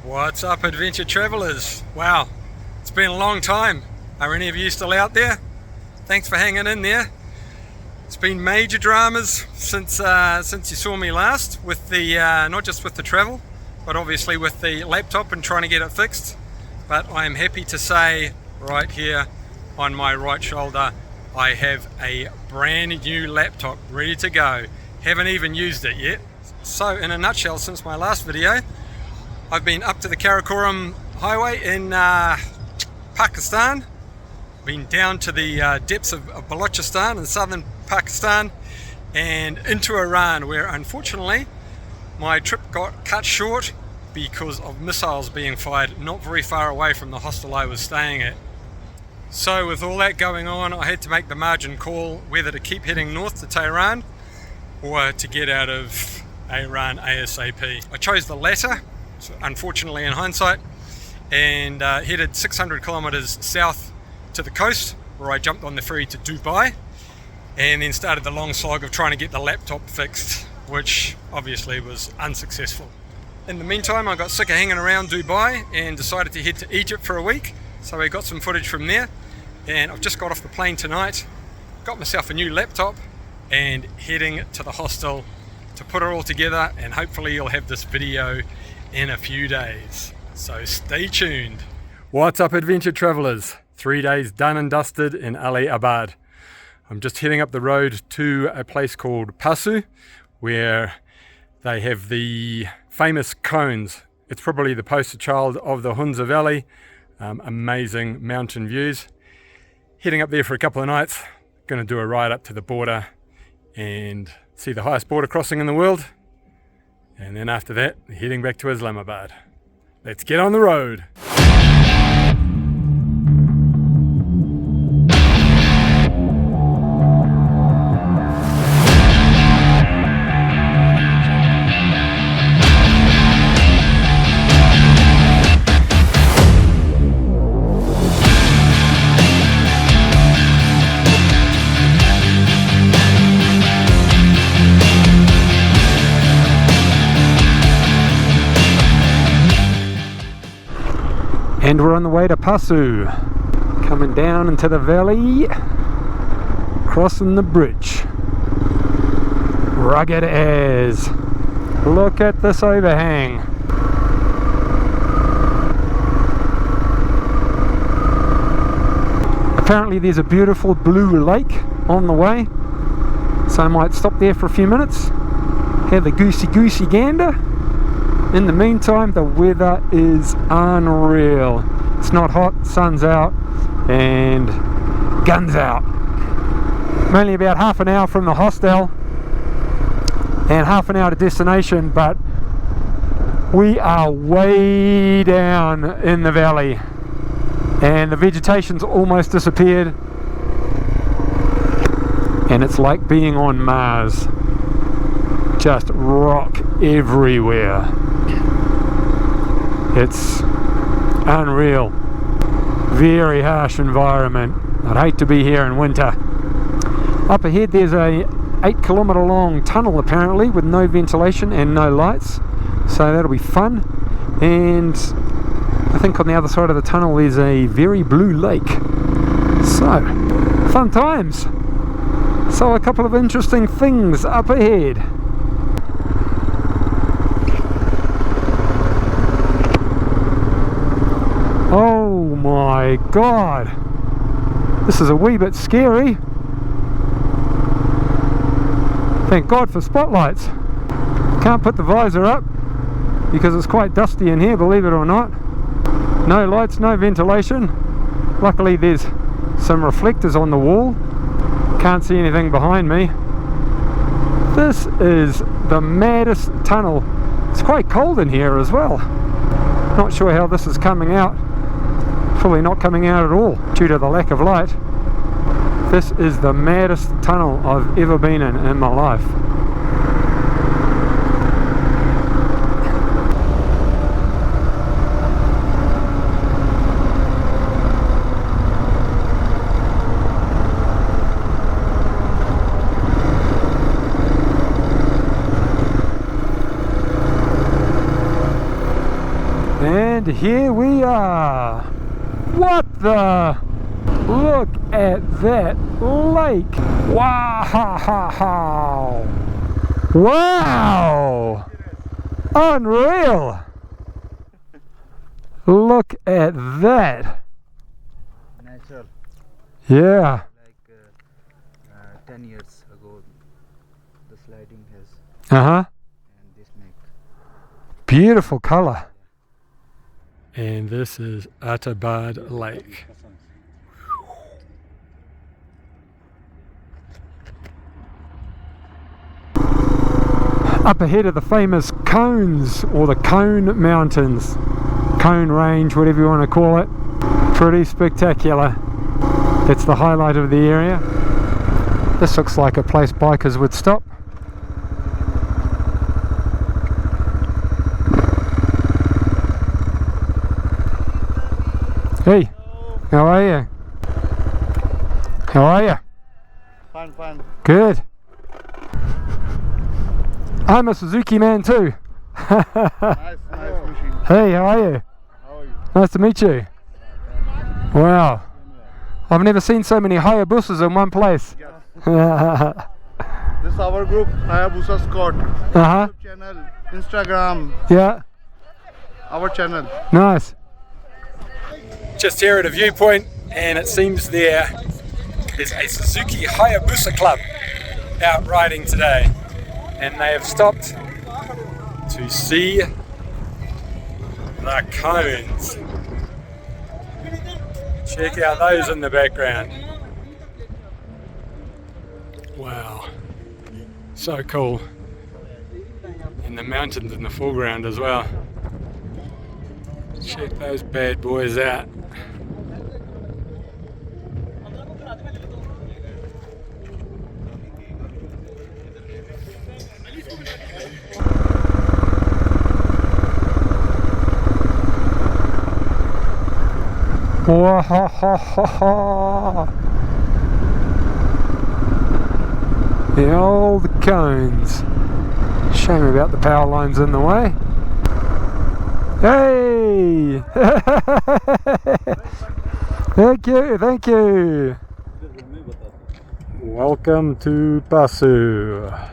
What's up, adventure travelers? Wow, it's been a long time. Are any of you still out there? Thanks for hanging in there. It's been major dramas since you saw me last, with the not just with the travel, but obviously with the laptop and trying to get it fixed. But I am happy to say, right here on my right shoulder, I have a brand new laptop ready to go. Haven't even used it yet. So in a nutshell, since my last video, I've been up to the Karakoram highway in Pakistan, been down to the depths of Balochistan in southern Pakistan, and into Iran, where unfortunately my trip got cut short because of missiles being fired not very far away from the hostel I was staying at. So with all that going on, I had to make the margin call whether to keep heading north to Tehran or to get out of Iran ASAP. I chose the latter, so unfortunately in hindsight, and headed 600 kilometers south to the coast, where I jumped on the ferry to Dubai and then started the long slog of trying to get the laptop fixed, which obviously was unsuccessful. In the meantime, I got sick of hanging around Dubai and decided to head to Egypt for a week, so I got some footage from there, and I've just got off the plane tonight, got myself a new laptop and heading to the hostel to put it all together, and hopefully you'll have this video in a few days, so stay tuned. What's up, adventure travelers? 3 days done and dusted in Ali Abad. I'm just heading up the road to a place called Pasu, where they have the famous cones. It's probably the poster child of the Hunza Valley. Amazing mountain views. Heading up there for a couple of nights. Going to do a ride up to the border and see the highest border crossing in the world. And then after that, heading back to Islamabad. Let's get on the road. And we're on the way to Pasu, coming down into the valley, crossing the bridge. Rugged as. Look at this overhang. Apparently there's a beautiful blue lake on the way, so I might stop there for a few minutes, have a goosey gander. In the meantime, the weather is unreal. It's not hot, sun's out, and guns out. I'm only about half an hour from the hostel and half an hour to destination, but we are way down in the valley and the vegetation's almost disappeared, and it's like being on Mars. Just rock everywhere. It's unreal. Very harsh environment. I'd hate to be here in winter. Up ahead there's a 8-kilometer long tunnel apparently, with no ventilation and no lights, so that'll be fun. And I think on the other side of the tunnel there's a very blue lake. So, fun times. So a couple of interesting things up ahead. Oh my god, this is a wee bit scary. Thank God for spotlights. Can't put the visor up because it's quite dusty in here, believe it or not. No lights, no ventilation. Luckily there's some reflectors on the wall. Can't see anything behind me. This is the maddest tunnel. It's quite cold in here as well. Not sure how this is coming out. Probably not coming out at all due to the lack of light. This is the maddest tunnel I've ever been in my life. And here we are. What the? Look at that lake. Wow. Wow. Unreal. Look at that. Natural. Yeah. Like 10 years ago, the sliding has, Uh-huh. and this make. Beautiful color. And this is Attabad Lake. Up ahead are the famous cones, or the cone mountains, cone range, whatever you want to call it. Pretty spectacular. It's the highlight of the area. This looks like a place bikers would stop. Hey, how are you? How are you? Fine. Good. I'm a Suzuki man too. Nice machine. Hey, how are you? How are you? Nice to meet you. Wow. I've never seen so many Hayabusas in one place. Yes. This is our group, Hayabusa Scott. Uh-huh. YouTube channel, Instagram, Yeah. our channel. Nice. Just here at a viewpoint, and it seems there is a Suzuki Hayabusa club out riding today, and they have stopped to see the cones. Check out those in the background. Wow, so cool. And the mountains in the foreground as well. Check those bad boys out. Wahahaha. The old cones. Shame about the power lines in the way. Hey! Thank you. Welcome to Pasu.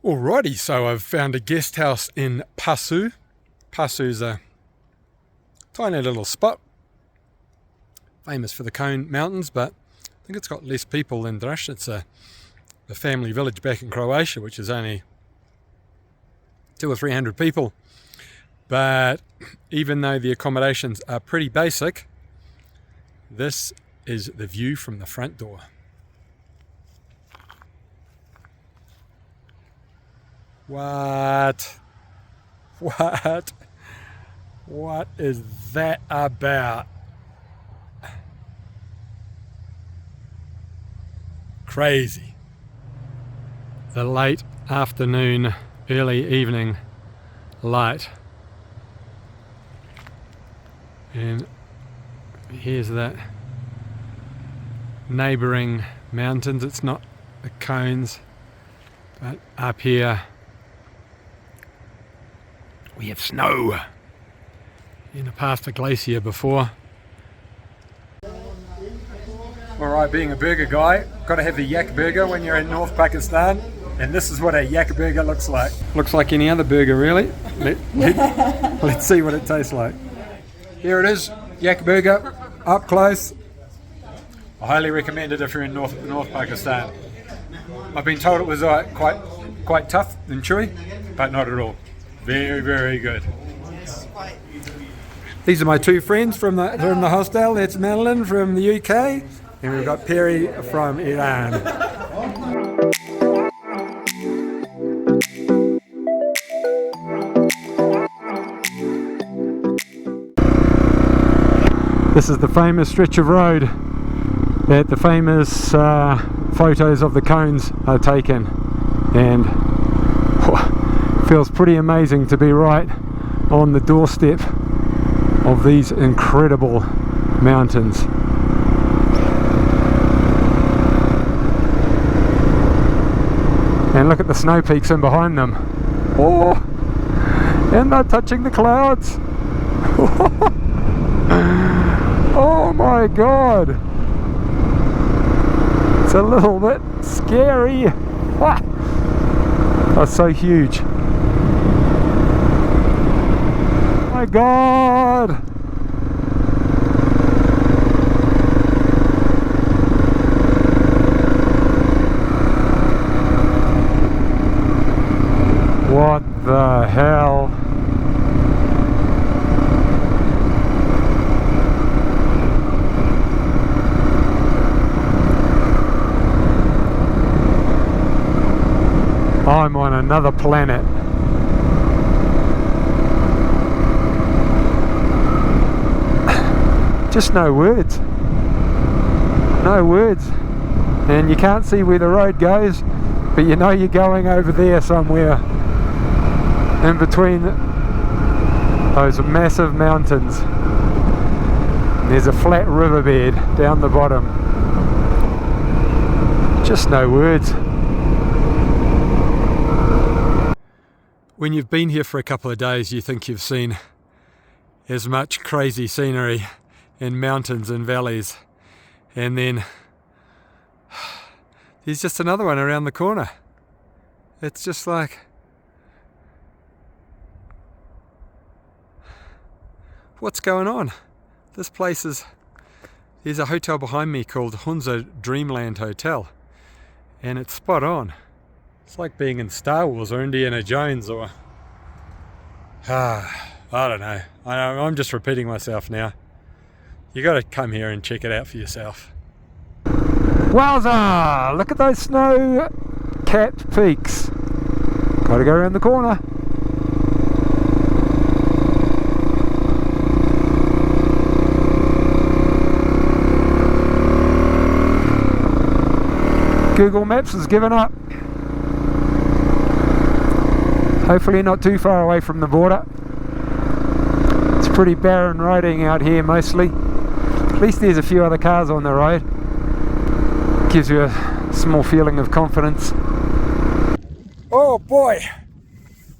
Alrighty, so I've found a guest house in Pasu. Pasu's a tiny little spot, famous for the Cone Mountains, but I think it's got less people than Draž. It's a family village back in Croatia, which is only 200 or 300 people. But even though the accommodations are pretty basic, this is the view from the front door. What is that about? Crazy. The late afternoon, early evening light. And here's that neighbouring mountains. It's not the cones, but up here we have snow. In a past a glacier before. Alright, being a burger guy, got to have the yak burger when you're in North Pakistan, and this is what a yak burger looks like. Looks like any other burger really. Let's see what it tastes like. Here it is, yak burger, up close. I highly recommend it if you're in North Pakistan. I've been told it was quite tough and chewy, but not at all. Very, very good. These are my two friends from the hostel. That's Madeline from the UK, and we've got Perry from Iran. This is the famous stretch of road that the famous photos of the cones are taken, and feels pretty amazing to be right on the doorstep of these incredible mountains. And look at the snow peaks in behind them. Oh, and they're touching the clouds. Oh my god. It's a little bit scary. That's so huge. My god. What the hell? I'm on another planet. Just no words. No words. And you can't see where the road goes, but you know you're going over there somewhere. In between those massive mountains. There's a flat riverbed down the bottom. Just no words. When you've been here for a couple of days, you think you've seen as much crazy scenery and mountains and valleys, and then there's just another one around the corner. It's just like, what's going on? This place is, there's a hotel behind me called Hunza Dreamland Hotel, and it's spot on. It's like being in Star Wars or Indiana Jones or I don't know. I'm just repeating myself now. You got to come here and check it out for yourself. Wowza! Look at those snow-capped peaks. Got to go around the corner. Google Maps has given up. Hopefully not too far away from the border. It's pretty barren riding out here mostly. At least there's a few other cars on the road. Gives you a small feeling of confidence. Oh boy,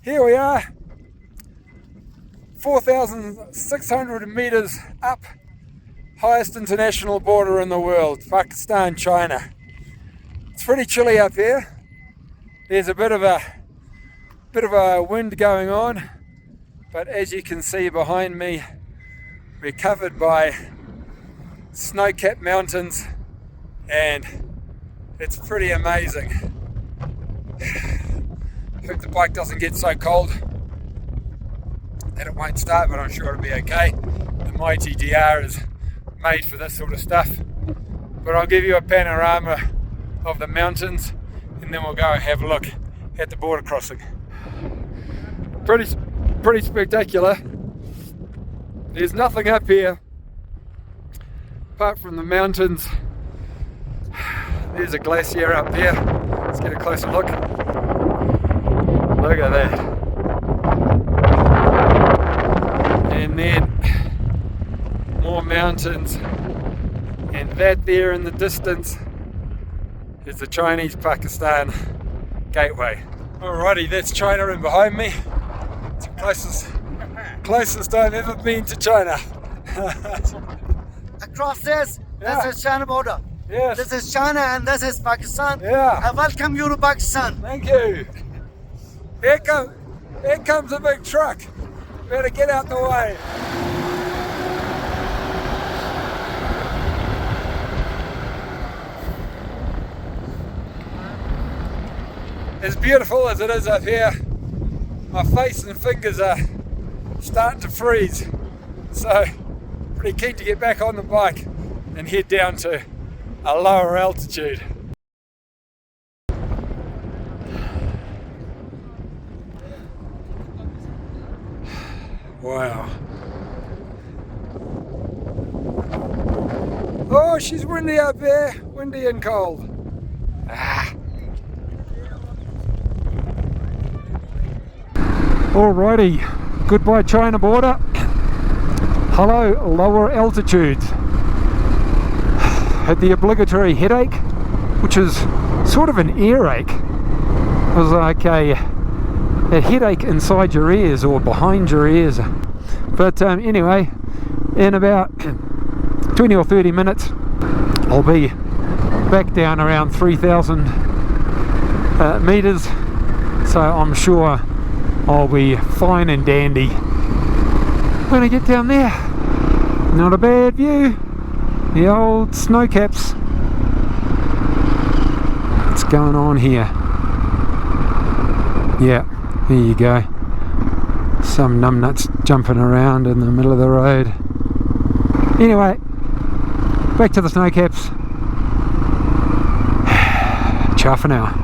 here we are. 4,600 meters up. Highest international border in the world, Pakistan, China. It's pretty chilly up here. There's a bit of a wind going on, but as you can see behind me, we're covered by snow-capped mountains, and it's pretty amazing. Hope the bike doesn't get so cold that it won't start, but I'm sure it'll be okay. The Mighty DR is made for this sort of stuff. But I'll give you a panorama of the mountains, and then we'll go and have a look at the border crossing. Pretty spectacular. There's nothing up here apart from the mountains. There's a glacier up there. Let's get a closer look. Look at that. And then more mountains, and that there in the distance is the Chinese-Pakistan gateway. Alrighty, that's China in behind me. It's the closest I've ever been to China. Across this is China border. Yes. This is China and this is Pakistan. Yeah. I welcome you to Pakistan. Thank you. Here comes a big truck. Better get out the way. As beautiful as it is up here, my face and fingers are starting to freeze. So, pretty keen to get back on the bike and head down to a lower altitude. Wow. Oh, she's windy up there. Windy and cold. Alrighty, goodbye China border. Hello, lower altitudes. Had the obligatory headache, which is sort of an earache. was like a headache inside your ears or behind your ears. But anyway, in about 20 or 30 minutes I'll be back down around 3,000 meters, so I'm sure I'll be fine and dandy when I get down there. Not a bad view, the old snow caps. What's going on here? Yeah, there you go. Some numbnuts jumping around in the middle of the road. Anyway, back to the snow caps. Ciao for now.